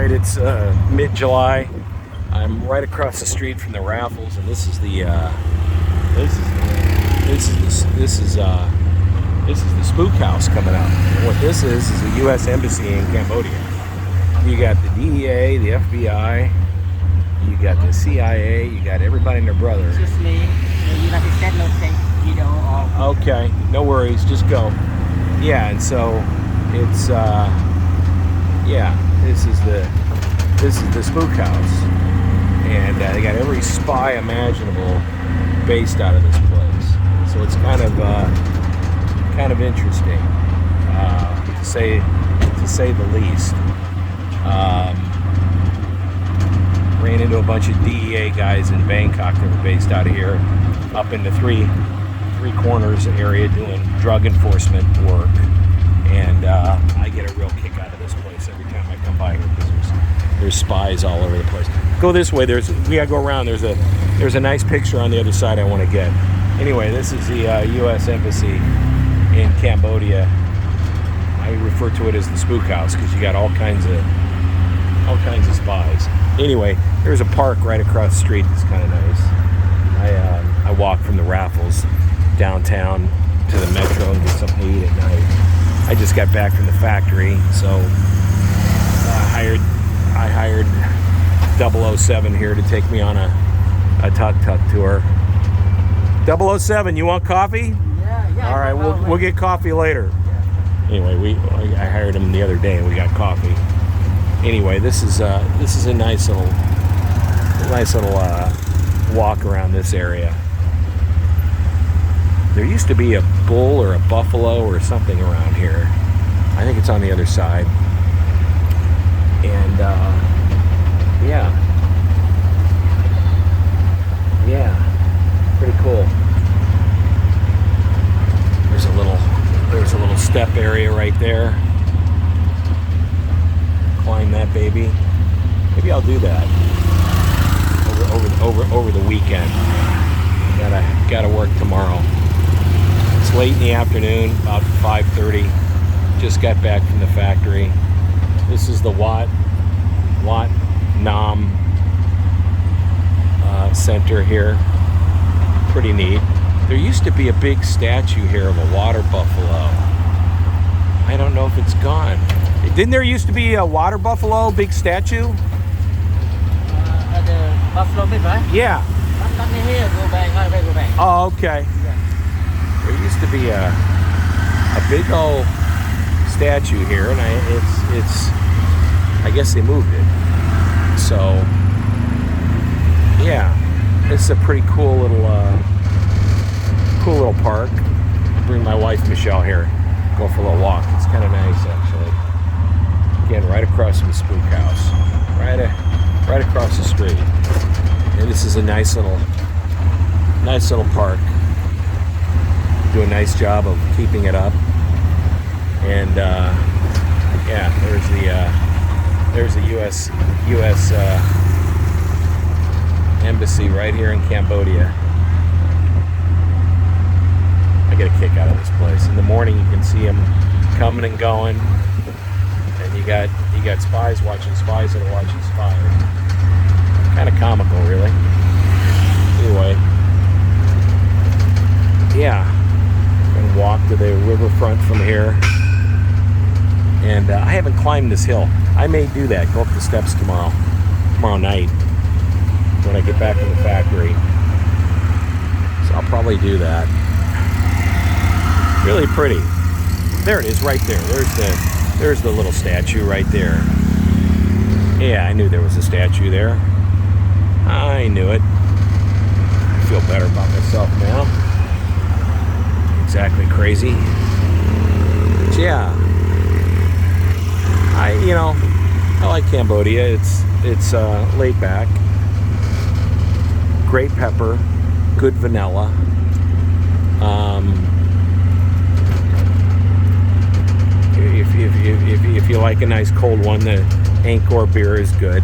right, it's mid-July. I'm right across the street from the raffles, and this is the spook house coming up. And what this is a U.S. embassy in Cambodia. You got the DEA, the FBI, you got the CIA, you got everybody and their brother. Seriously, the United States no take video or... Okay, no worries, just go. Yeah, and so it's yeah, this is the spook house, and they got every spy imaginable based out of this place. So it's kind of interesting, to say the least. Ran into a bunch of DEA guys in Bangkok that were based out of here, up in the three corners area doing drug enforcement work, and I get a real kick out of this place every time I come by here because there's spies all over the place. Go this way. We gotta go around. There's a nice picture on the other side I want to get. Anyway, this is the U.S. Embassy in Cambodia. I refer to it as the spook house because you got all kinds of spies. Anyway, there's a park right across the street that's kind of nice. I walk from the raffles downtown to the metro and get something to eat at night. I just got back from the factory, so I hired 007 here to take me on a Tuk Tuk tour. 007, you want coffee? Yeah. All right, we'll get coffee later. Anyway, I hired him the other day and we got coffee. Anyway, this is a nice little walk around this area. There used to be a bull or a buffalo or something around here. I think it's on the other side. And yeah, pretty cool. There's a little step area right there. Climb that baby. Maybe I'll do that over the weekend. Gotta work tomorrow. It's late in the afternoon, about 5:30. Just got back from the factory. This is the Wat Nam Center here. Pretty neat. There used to be a big statue here of a water buffalo. I don't know if it's gone. Didn't there used to be a water buffalo, big statue? The buffalo pit, right? Yeah. Not here, go back. Oh, okay. Yeah. There used to be a big old statue here, and I guess they moved it. So yeah, it's a pretty cool little park. Bring my wife Michelle here, go for a little walk. It's kind of nice actually. Again, right across from the spook house, right across the street. And this is a nice little park. Do a nice job of keeping it up. And yeah, there's the U.S. Embassy right here in Cambodia. I get a kick out of this place. In the morning, you can see them coming and going, and you got spies watching spies that are watching spies. Kind of comical, really. Anyway, yeah, I'm gonna walk to the riverfront from here. And I haven't climbed this hill. I may do that, go up the steps tomorrow night when I get back to the factory. So I'll probably do that. Really pretty. There it is right there. There's the little statue right there. Yeah, I knew there was a statue there. I knew it. I feel better about myself now. Exactly crazy. But yeah. I like Cambodia. It's laid back, great pepper, good vanilla. If you like a nice cold one, the Angkor beer is good.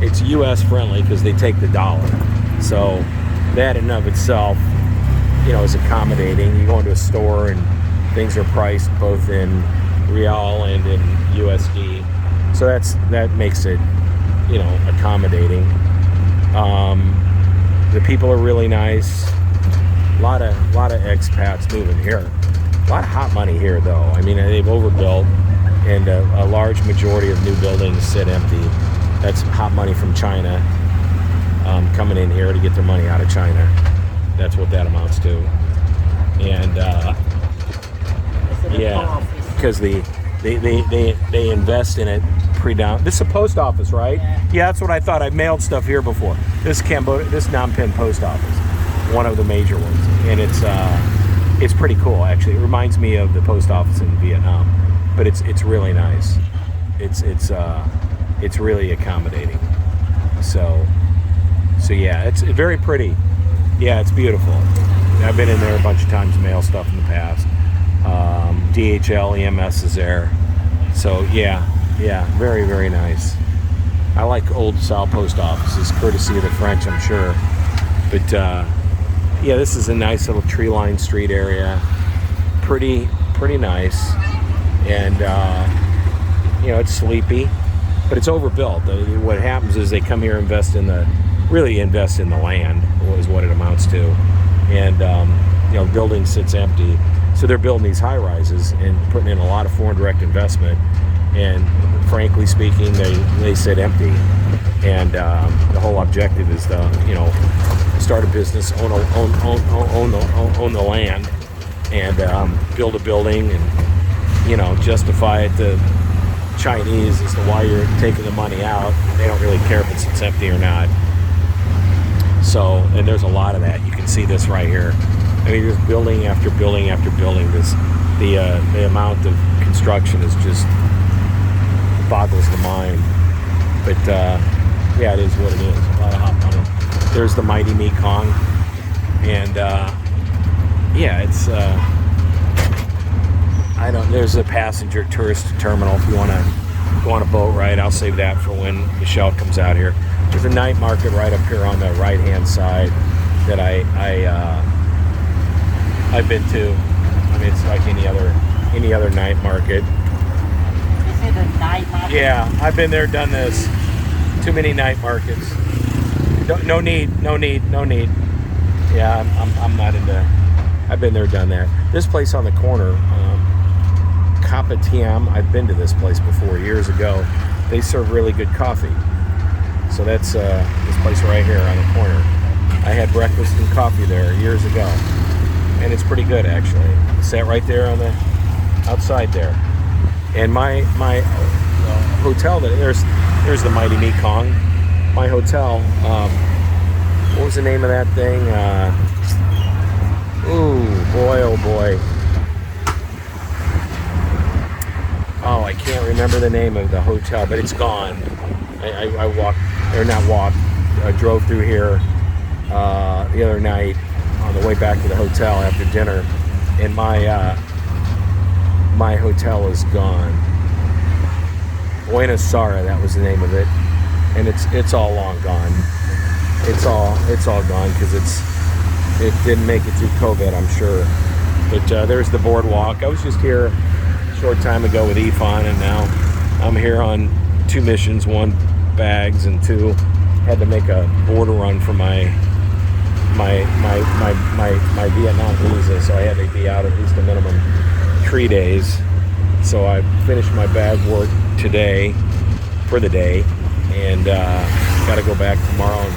It's U.S. friendly because they take the dollar. So that in and of itself, is accommodating. You go into a store and things are priced both in Real and in USD. So that makes it, accommodating. The people are really nice. A lot of expats moving here. A lot of hot money here, though. I mean, they've overbuilt, and a large majority of new buildings sit empty. That's hot money from China coming in here to get their money out of China. That's what that amounts to. And because they invest in it pre-down. This is a post office, right? Yeah, that's what I thought. I've mailed stuff here before. This Cambodia, this Phnom Penh post office, one of the major ones, and it's pretty cool actually. It reminds me of the post office in Vietnam, but it's really nice. It's really accommodating. So yeah, it's very pretty. Yeah, it's beautiful. I've been in there a bunch of times, mail stuff in the past. DHL, EMS is there. So yeah, very, very nice. I like old style post offices, courtesy of the French, I'm sure. But yeah, this is a nice little tree-lined street area. Pretty nice. And it's sleepy, but it's overbuilt. What happens is they come here, invest in the land, is what it amounts to. And the building sits empty. So they're building these high rises and putting in a lot of foreign direct investment. And frankly speaking, they sit empty. And the whole objective is to start a business, own the land, and build a building, and justify it to Chinese as to why you're taking the money out. They don't really care if it's empty or not. So, and there's a lot of that. You can see this right here. I mean, just building after building after building. The amount of construction is just boggles the mind. But yeah, it is what it is. A lot of hot money. There's the mighty Mekong, and yeah, it's there's a passenger tourist terminal if you want to go on a boat ride. I'll save that for when Michelle comes out here. There's a night market right up here on the right hand side that I've been to. I mean, it's like any other night market. Is it a night market? Yeah, I've been there, done this. Too many night markets. No need. Yeah, I'm not into. I've been there, done that. This place on the corner, Kapatiam. I've been to this place before years ago. They serve really good coffee. So that's this place right here on the corner. I had breakfast and coffee there years ago, and it's pretty good actually. Sat right there on the outside there. And my hotel, there's the mighty Mekong. My hotel. What was the name of that thing? Oh boy. Oh, I can't remember the name of the hotel, but it's gone. I drove through here the other night on the way back to the hotel after dinner, and my hotel is gone. Buenos Aires, that was the name of it, and it's all long gone. It's all gone because it didn't make it through COVID, I'm sure. But there's the boardwalk. I was just here a short time ago with Ifan, and now I'm here on 2 missions, 1 bags, and 2 had to make a border run for my Vietnam visa, so I had to be out at least a minimum 3 days. So I finished my bag work today for the day, and got to go back tomorrow and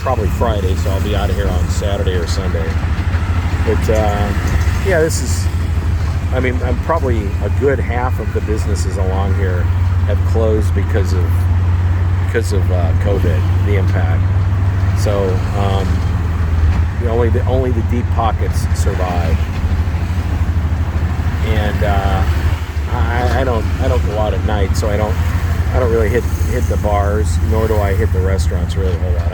probably Friday, so I'll be out of here on Saturday or Sunday. But yeah, this is, I mean, I'm probably a good half of the businesses along here have closed because of COVID, the impact. So only the deep pockets survive. And I don't go out at night, so I don't really hit the bars, nor do I hit the restaurants really a whole lot.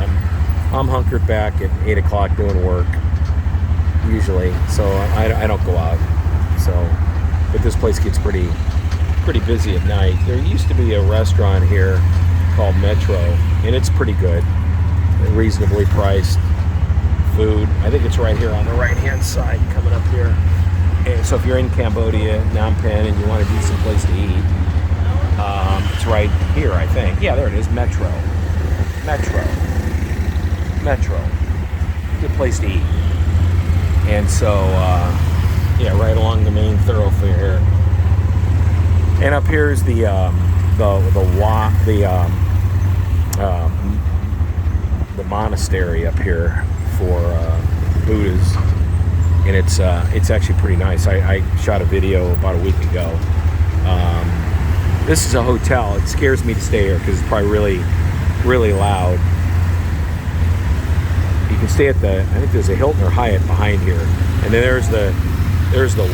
I'm hunkered back at 8 o'clock doing work usually, so I don't go out. So, but this place gets pretty busy at night. There used to be a restaurant here called Metro, and it's pretty good, reasonably priced food. I think it's right here on the right hand side coming up here. And it's So if you're in Cambodia, Phnom Penh, and you want a decent place to eat, it's right here, I think. Yeah, there it is, Metro. Good place to eat. And so, yeah, right along the main thoroughfare. And up here is the monastery up here for Buddhas, and it's actually pretty nice. I shot a video about a week ago. This is a hotel. It scares me to stay here because it's probably really loud. You can stay at I think there's a Hilton or Hyatt behind here, and then there's the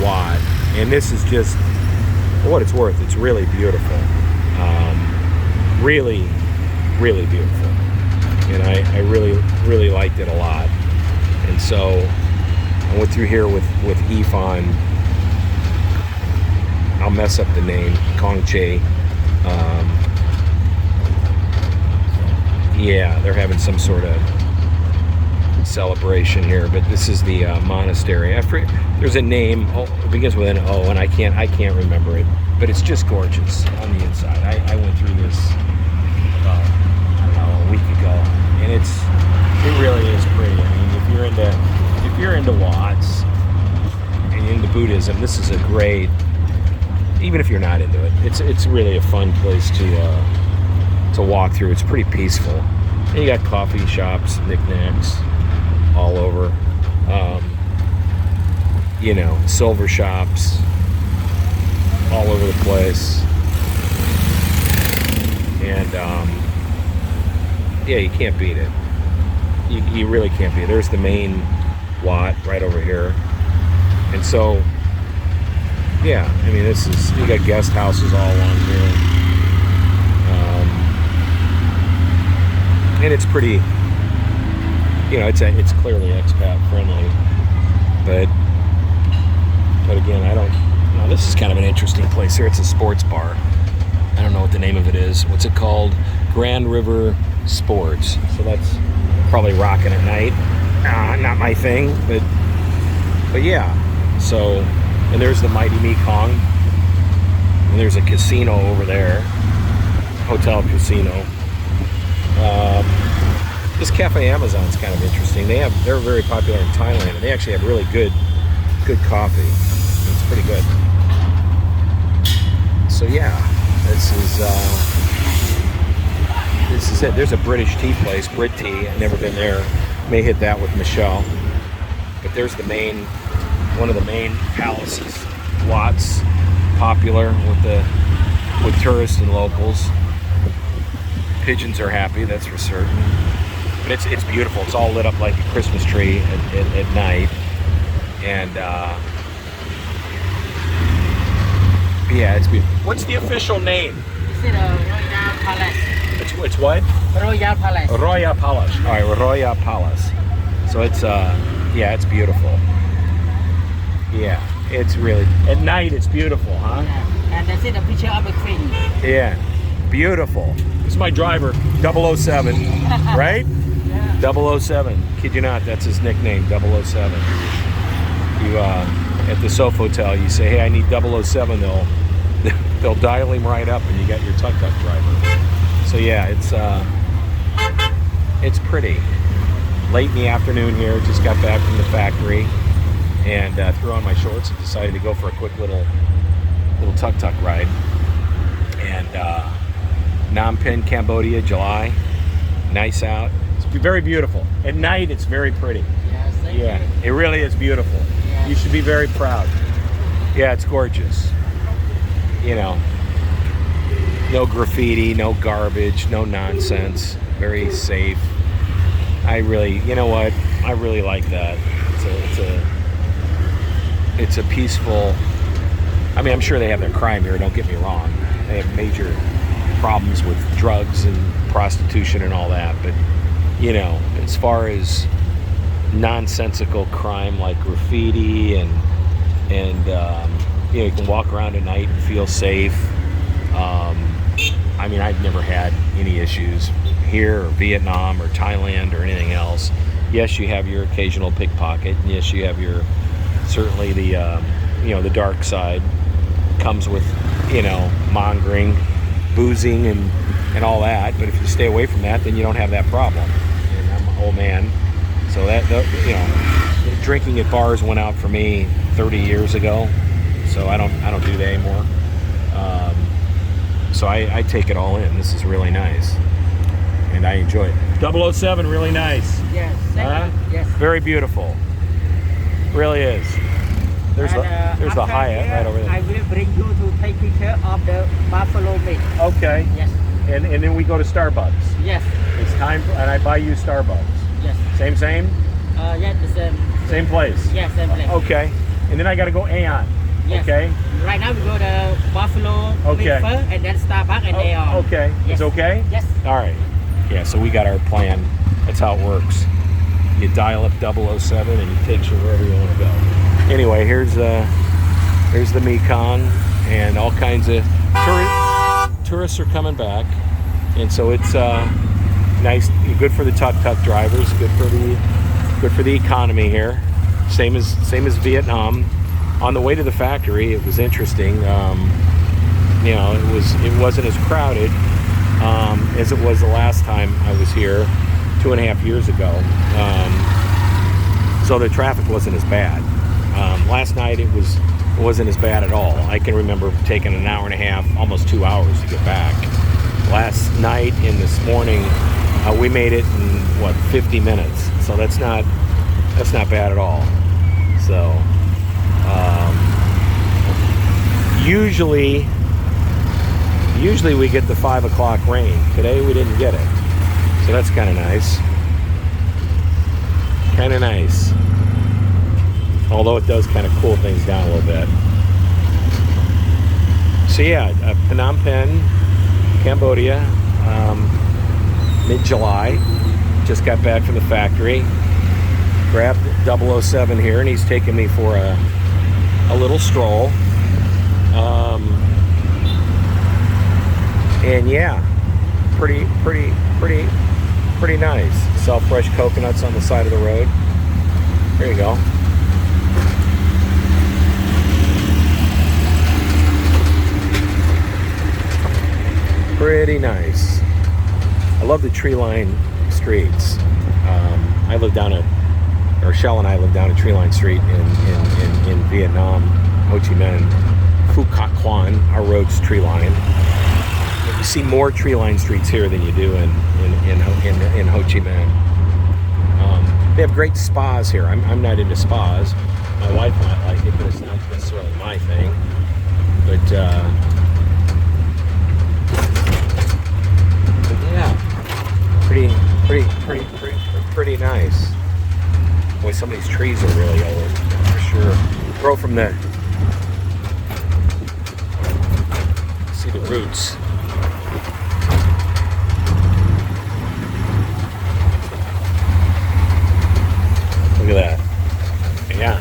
Wat, and this is just, for what it's worth, it's really beautiful. Really beautiful, and I really liked it a lot. And so I went through here with Ifan. I'll mess up the name, Kong Che. Yeah, they're having some sort of celebration here, but this is the monastery. There's a name. It begins with an O, and I can't remember it, but it's just gorgeous on the inside. I went through this about, I don't know, a week ago, and it really is pretty. I mean, if you're into Watts and you're into Buddhism, this is a great. Even if you're not into it, it's really a fun place to walk through. It's pretty peaceful. And you got coffee shops, knickknacks all over. Silver shops all over the place. And yeah, you can't beat it. You really can't beat it. There's the main Wat right over here. And so, yeah, I mean, you got guest houses all along here. And it's pretty, it's clearly expat friendly. But again, this is kind of an interesting place here. It's a sports bar. I don't know what the name of it is. What's it called? Grand River Sports. So that's probably rocking at night. Not my thing, but yeah. So, and there's the mighty Mekong, and there's a casino over there, hotel casino. This Cafe Amazon's kind of interesting. They're very popular in Thailand, and they actually have really good coffee. It's pretty good. So yeah, this is it. There's a British tea place, Brit Tea. I've never been there. May hit that with Michelle. But there's one of the main palaces. Watts, popular with tourists and locals. Pigeons are happy, that's for certain. But it's beautiful. It's all lit up like a Christmas tree at night. And yeah, it's beautiful. What's the official name? It's a Royal Palace. It's what? Royal Palace. Royal Palace. All right, Royal Palace. So it's yeah, it's beautiful. Yeah, it's really, at night it's beautiful, huh? Yeah. And that's it, a picture of a queen. Yeah, beautiful. This is my driver, 007, right? Yeah. 007, kid you not, that's his nickname, 007. You, at the Sofitel, you say, hey, I need 007, they'll dial him right up and you got your tuk-tuk driver. So yeah, it's pretty. Late in the afternoon here, just got back from the factory and threw on my shorts and decided to go for a quick little tuk-tuk ride. And Phnom Penh, Cambodia, July. Nice out. It's very beautiful. At night, it's very pretty. Yeah, it really is beautiful. You should be very proud. Yeah, it's gorgeous. No graffiti, no garbage, no nonsense. Very safe. I really like that. It's a peaceful. I mean, I'm sure they have their crime here. Don't get me wrong. They have major problems with drugs and prostitution and all that. But as far as nonsensical crime like graffiti and you can walk around at night and feel safe. I mean, I've never had any issues here or Vietnam or Thailand or anything else. Yes, you have your occasional pickpocket, and yes, you have certainly the the dark side comes with, mongering, boozing, and all that. But if you stay away from that, then you don't have that problem. And I'm an old man, so drinking at bars went out for me 30 years ago. So I don't do that anymore. So I take it all in. This is really nice, and I enjoy it. 007, really nice. Yes. Yes. Very beautiful. Really is. There's the Hyatt right over there. I will bring you to take picture of the buffalo meat. Okay. Yes. And then we go to Starbucks. Yes. It's time, and I buy you Starbucks. Yes. Same? Yes, the same. Same place. Yes, same place. Okay. And then I got to go Aeon. Yes. Okay. Right now we go to buffalo meat first, and then Starbucks and Aeon. Okay. Yes. It's okay. Yes. All right. Yeah. So we got our plan. That's how it works. You dial up 007 and it takes you wherever you want to go. Anyway, here's the Mekong, and all kinds of tourists are coming back, and so it's nice, good for the tuk-tuk drivers, good for the economy here. Same as Vietnam. On the way to the factory, it was interesting. It wasn't as crowded as it was the last time I was here 2.5 years ago. So the traffic wasn't as bad. Last night it wasn't as bad at all. I can remember taking an hour and a half, almost 2 hours to get back. Last night and this morning, we made it in 50 minutes. So that's not bad at all. So usually we get the 5 o'clock rain. Today we didn't get it, so that's kind of nice. Although it does kind of cool things down a little bit. So yeah, Phnom Penh, Cambodia, mid-July. Just got back from the factory. Grabbed 007 here, and he's taking me for a little stroll. And yeah, pretty nice. Sell fresh coconuts on the side of the road. There you go. Pretty nice. I love the tree-lined streets. I live down Shell and I live down a tree-lined street in Vietnam, Ho Chi Minh, Phu Quoc Quan. Our road's tree-lined. You see more tree-lined streets here than you do in Ho Chi Minh. They have great spas here. I'm not into spas. My wife might like it, but it's not necessarily my thing. But yeah, pretty nice. Boy, some of these trees are really old, for sure. Grow from the, see the roots. Look at that. Yeah.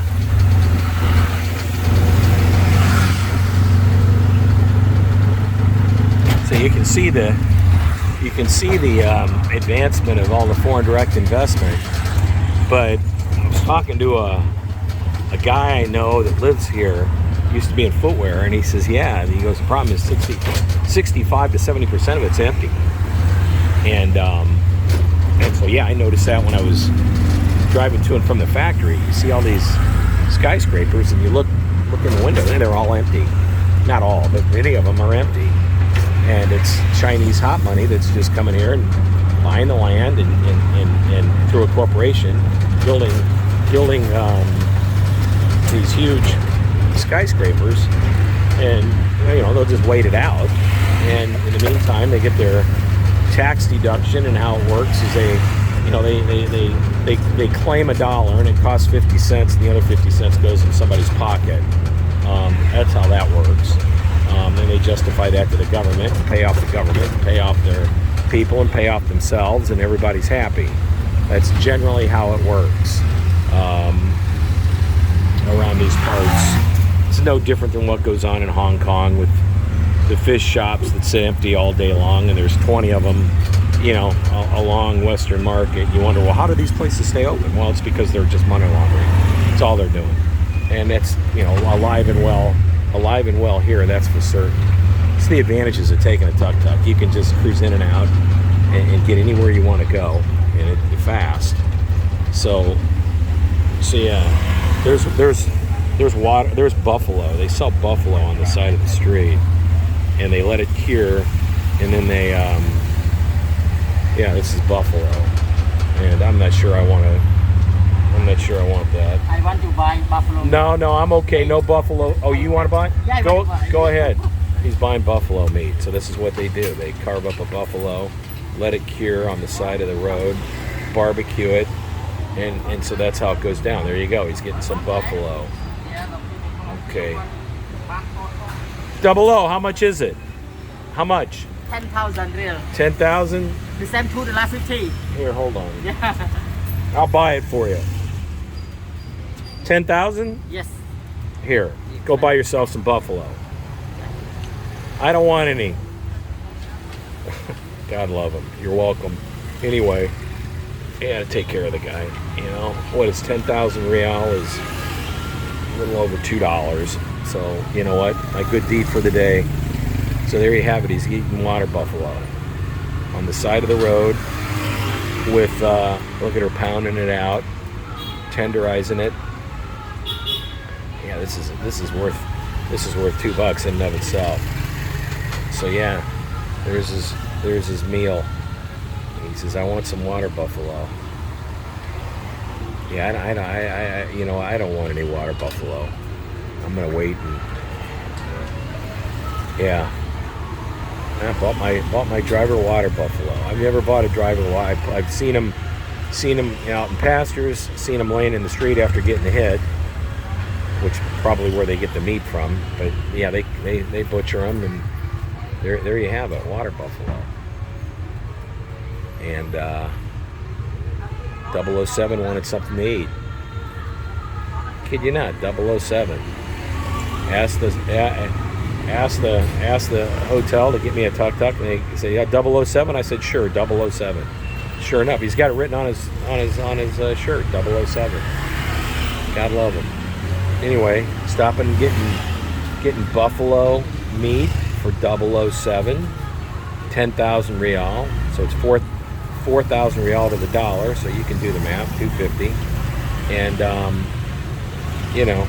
So you can see the advancement of all the foreign direct investment. But I was talking to a guy I know that lives here, used to be in footwear, and he says, yeah, and he goes, the problem is 65 to 70% of it's empty. And so yeah, I noticed that when I was driving to and from the factory. You see all these skyscrapers, and you look in the window, and they're all empty. Not all, but many of them are empty. And it's Chinese hot money that's just coming here and buying the land and through a corporation building these huge skyscrapers, and they'll just wait it out, and in the meantime they get their tax deduction. And how it works is they claim $1 and it costs 50 cents, and the other 50 cents goes in somebody's pocket. That's how that works. Then they justify that to the government, and pay off the government, and pay off their people, and pay off themselves, and everybody's happy. That's generally how it works around these parts. It's no different than what goes on in Hong Kong with the fish shops that sit empty all day long, and there's 20 of them, along Western Market. You wonder, well, how do these places stay open? Well, it's because they're just money laundering. That's all they're doing. and that's, you know, alive and well here. That's for certain. It's the advantages of taking a tuk-tuk. You can just cruise in and out and get anywhere you want to go, and it fast. So yeah, there's water. There's buffalo. They sell buffalo on the side of the street, and they let it cure, and then they yeah, this is buffalo, and I'm not sure I want that. I want to buy buffalo. No, I'm okay. No buffalo. Oh, you want to buy? Yeah, Go ahead. He's buying buffalo meat. So this is what they do. They carve up a buffalo, let it cure on the side of the road, barbecue it, and so that's how it goes down. There you go. He's getting some buffalo. Okay. 00, how much is it? How much? 10,000 real. 10,000? The same $2.50. Here, hold on. Yeah. I'll buy it for you. 10,000? Yes. Here, go buy yourself some buffalo. I don't want any. God love him. You're welcome. Anyway, you gotta take care of the guy. You know, what is 10,000 real is a little over $2. So, you know what? My good deed for the day. So there you have it. He's eating water buffalo on the side of the road with, look at her pounding it out, tenderizing it. Yeah, this is worth $2 in and of itself. So yeah, there's his meal. He says, I want some water buffalo. Yeah, I don't want any water buffalo. I'm gonna wait and yeah. I bought my driver water buffalo. I've never bought a driver water. I've seen them out in pastures, seen them laying in the street after getting hit, which probably where they get the meat from. But yeah, they butcher them, and there you have it, water buffalo. And 007 wanted something to eat. Kid you not, 007. Asked the hotel to get me a tuk-tuk, and they said, yeah, 007. I said, sure, 007. Sure enough, he's got it written on his shirt, 007. God love him. Anyway, stopping and getting buffalo meat for 007, 10,000 real. So it's 4,000 real to the dollar. So you can do the math, 250. And you know,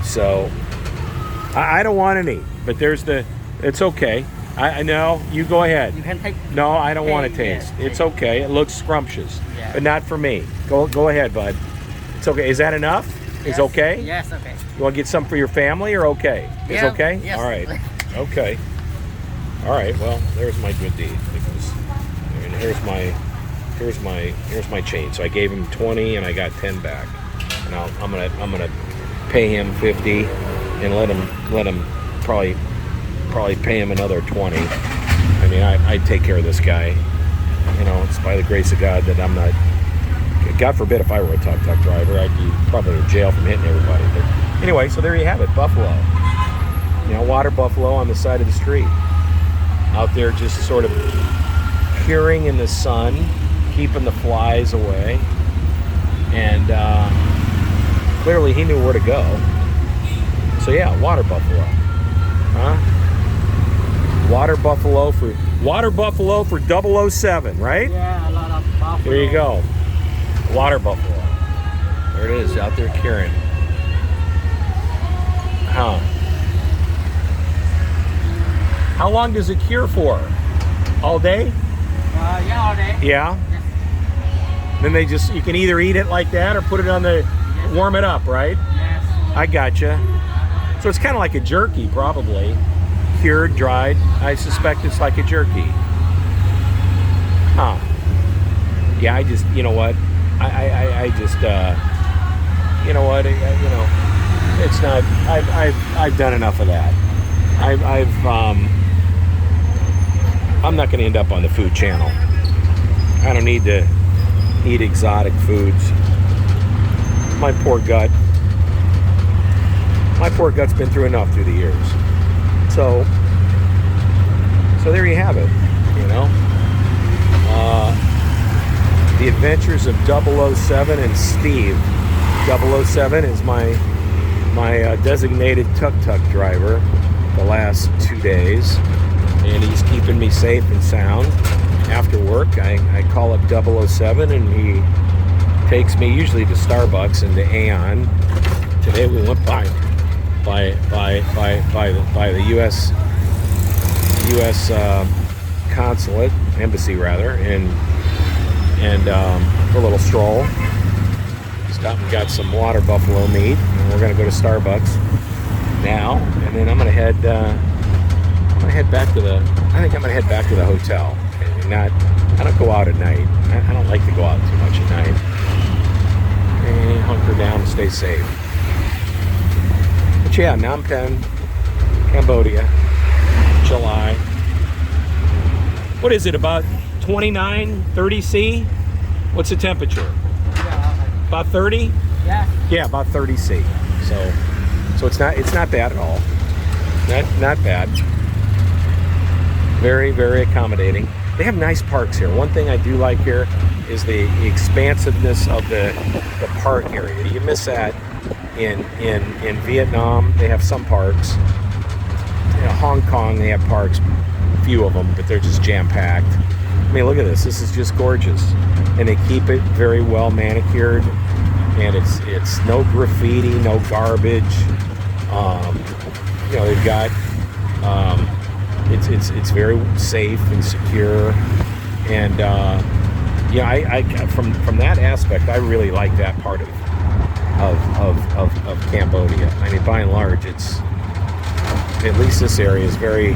so. I don't want any, but it's okay. I know, you go ahead. You can take. No, I don't want to taste. Yeah, it's okay. It looks scrumptious, yeah. But not for me. Go ahead, bud. It's okay. Is that enough? Yes. Is okay? Yes, okay. You want to get some for your family or okay? Yeah, It's okay? yes. All right. Okay. All right. Well, there's my good deed. Because, and here's my change. So I gave him 20 and I got 10 back. And I'm gonna pay him 50 and let him probably pay him another 20. I mean, I take care of this guy. You know, it's by the grace of God that I'm not. God forbid if I were a tuk-tuk driver, I'd be probably in jail from hitting everybody. But anyway, so there you have it, buffalo. You know, water buffalo on the side of the street, out there just sort of curing in the sun, keeping the flies away, and clearly he knew where to go. So yeah, water buffalo, huh? Water buffalo for 007, right? Yeah, a lot of buffalo. There you go, water buffalo. There it is, out there curing. Huh? How long does it cure for? All day? Yeah, all day. Yeah. Yes. Then you can either eat it like that or put it on warm it up, right? Yes. I gotcha. So it's kind of like a jerky, probably. Cured, dried. I suspect it's like a jerky. Huh. Yeah, I just, you know what? I just, you know what? It's not, I've done enough of that. I'm not going to end up on the Food Channel. I don't need to eat exotic foods. My poor gut. My poor gut's been through enough through the years. So there you have it, you know. The Adventures of 007 and Steve. 007 is my my designated Tuk Tuk driver the last 2 days, and he's keeping me safe and sound. After work, I call up 007, and he takes me usually to Starbucks and to Aeon. Today we went by the U.S. consulate, embassy rather, and for a little stroll. Stopped and got some water buffalo meat, and we're gonna go to Starbucks now, and then I'm gonna head back to the. I think I'm gonna head back to the hotel. I don't go out at night. I don't like to go out too much at night. And hunker down and stay safe. But yeah, Phnom Penh, Cambodia, July. What is it, about 29, 30 C? What's the temperature? About 30? Yeah. Yeah, about 30 C. So it's not bad at all. Not bad. Very, very accommodating. They have nice parks here. One thing I do like here is the expansiveness of the park area. You miss that in Vietnam. They have some parks. In Hong Kong, they have parks, a few of them, but they're just jam-packed. I mean, look at this. This is just gorgeous. And they keep it very well manicured. And it's no graffiti, no garbage. They've got... It's very safe and secure, and I from that aspect, I really like that part of Cambodia. I mean, by and large, it's, at least this area is very,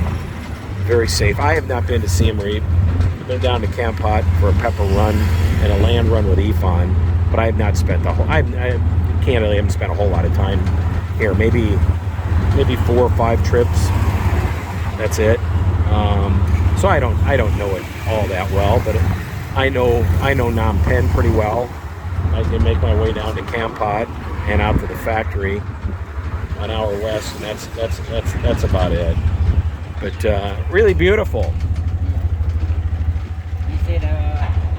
very safe. I have not been to Siem Reap. I've been down to Kampot for a pepper run and a land run with Ifan, but I have not spent the whole. I candidly haven't spent a whole lot of time here. Maybe 4 or 5 trips. That's it. So I don't know it all that well, but I know Phnom Penh pretty well. I can make my way down to Kampot and out to the factory, an hour west, and that's about it. But really beautiful. You said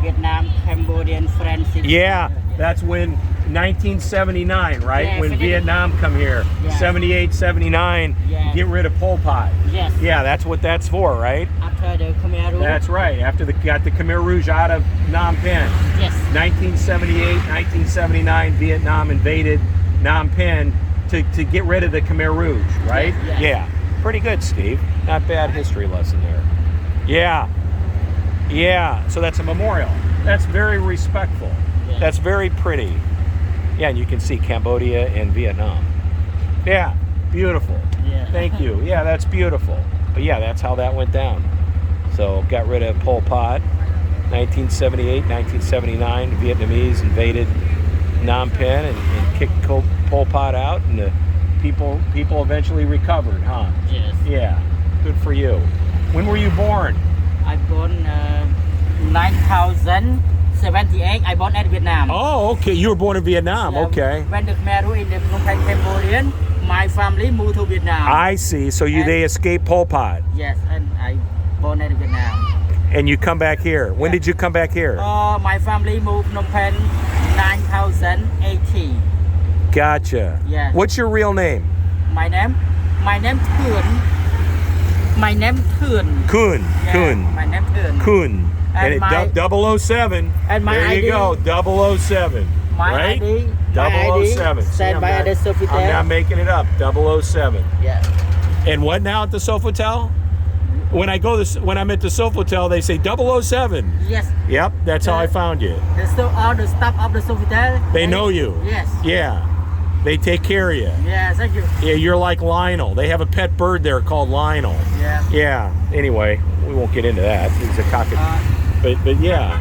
Vietnam, Cambodian, French. Yeah, that's when 1979, right? Yeah, when Vietnam come here, yeah. 78, 79, yeah. Get rid of Pol Pot. Yes. Yeah, that's what that's for, right? After the Khmer Rouge. That's right. After got the Khmer Rouge out of Phnom Penh. Yes. 1978, 1979, Vietnam invaded Phnom Penh to get rid of the Khmer Rouge, right? Yes, yes. Yeah. Pretty good, Steve. Not bad history lesson there. Yeah. Yeah. So that's a memorial. That's very respectful. Yeah. That's very pretty. Yeah, and you can see Cambodia and Vietnam. Yeah, beautiful. Yeah. Thank you. Yeah, that's beautiful. But yeah, that's how that went down. So got rid of Pol Pot. 1978, 1979, Vietnamese invaded Phnom Penh and kicked Pol Pot out, and the people eventually recovered, huh? Yes. Yeah, good for you. When were you born? I born 1978. I born at Vietnam. Oh, okay. You were born in Vietnam. Okay. When the Khmer Rouge in the Phnom Penh Cambodian, my family moved to Vietnam. I see. So they escaped Pol Pot. Yes, and I born at Vietnam. And you come back here. When did you come back here? My family moved Phnom Penh 2018. Gotcha. Yes. What's your real name? My name Thun. My name Thun. Kun. Yeah, Kun. my name Thun. Kun. And And my- 007. And my there ID, you go. 007. My right? ID. 007. See, Stand I'm by not- at the Sofitel. I'm not making it up. 007. Yeah. And what now at the Sofitel? When I'm at the Sofitel, they say 007. Yes. Yep, that's how I found you. All the staff of the Sofitel. They know you. Yes. Yeah. They take care of you. Yeah, thank you. Yeah, you're like Lionel. They have a pet bird there called Lionel. Yeah. Yeah. Anyway, we won't get into that. He's a cockatoo. But yeah.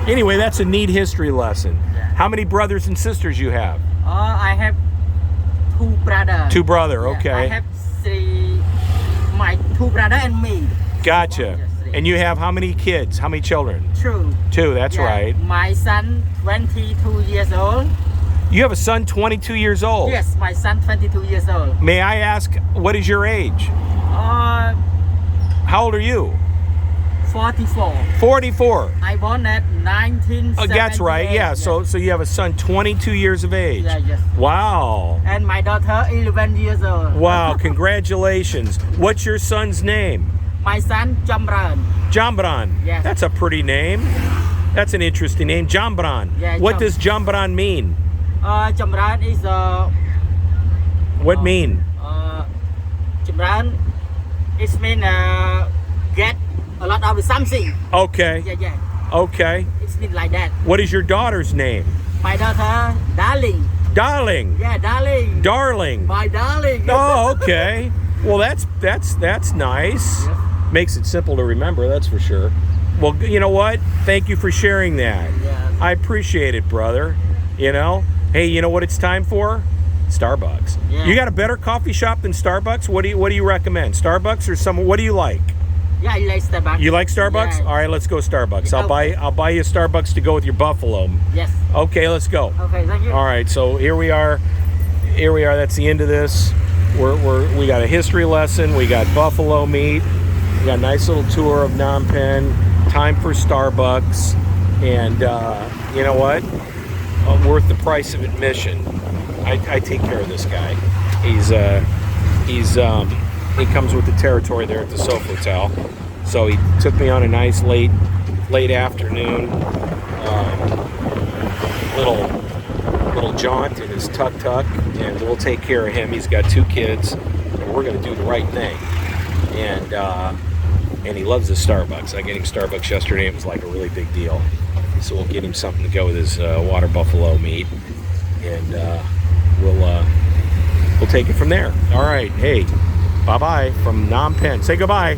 Anyway, that's a neat history lesson. Yeah. How many brothers and sisters you have? I have 2 brothers. 2 brother. Yeah, Okay. I have 3. My 2 brothers and me. Gotcha. Yes, 3. And you have how many kids? How many children? 2. 2. That's Yeah. right. My son, 22 years old. You have a son 22 years old. Yes, my son, 22 years old. May I ask, what is your age? Uh, How old are you? 44. 44. I born at 1978. Oh, that's right. Yeah. So you have a son 22 years of age. Yeah, yes. Wow. And my daughter 11 years old. Wow. Congratulations. What's your son's name? My son Jamran. Jambran. Yes. That's a pretty name. That's an interesting name. Jambran. Yeah, what does Jambran mean? Jamran is What mean? Jamran it mean get a lot of something. Okay. Yeah. Okay. It's mean like that. What is your daughter's name? My daughter Darling. Darling. Yeah, Darling. Darling. My darling. Oh, okay. Well, that's nice. Yes. Makes it simple to remember, that's for sure. Well, you know what? Thank you for sharing that. Yes. I appreciate it, brother. You know? Hey, you know what it's time for? Starbucks. Yeah. You got a better coffee shop than Starbucks? What do you recommend? Starbucks or what do you like? Yeah, I like Starbucks. You like Starbucks? Yeah. All right, let's go Starbucks. Okay. I'll buy you a Starbucks to go with your buffalo. Yes. Okay, let's go. Okay, thank you. All right, so here we are. That's the end of this. We got a history lesson. We got buffalo meat. We got a nice little tour of Phnom Penh. Time for Starbucks, and you know what? Worth the price of admission. I take care of this guy. He comes with the territory there at the Sofitel. So he took me on a nice late afternoon little jaunt in his tuk-tuk, and we'll take care of him. He's got 2 kids, and we're going to do the right thing. And he loves his Starbucks. I got him Starbucks yesterday. It was like a really big deal. So we'll get him something to go with his water buffalo meat, and we'll take it from there. All right. Hey, bye-bye from Phnom Penh. Say goodbye.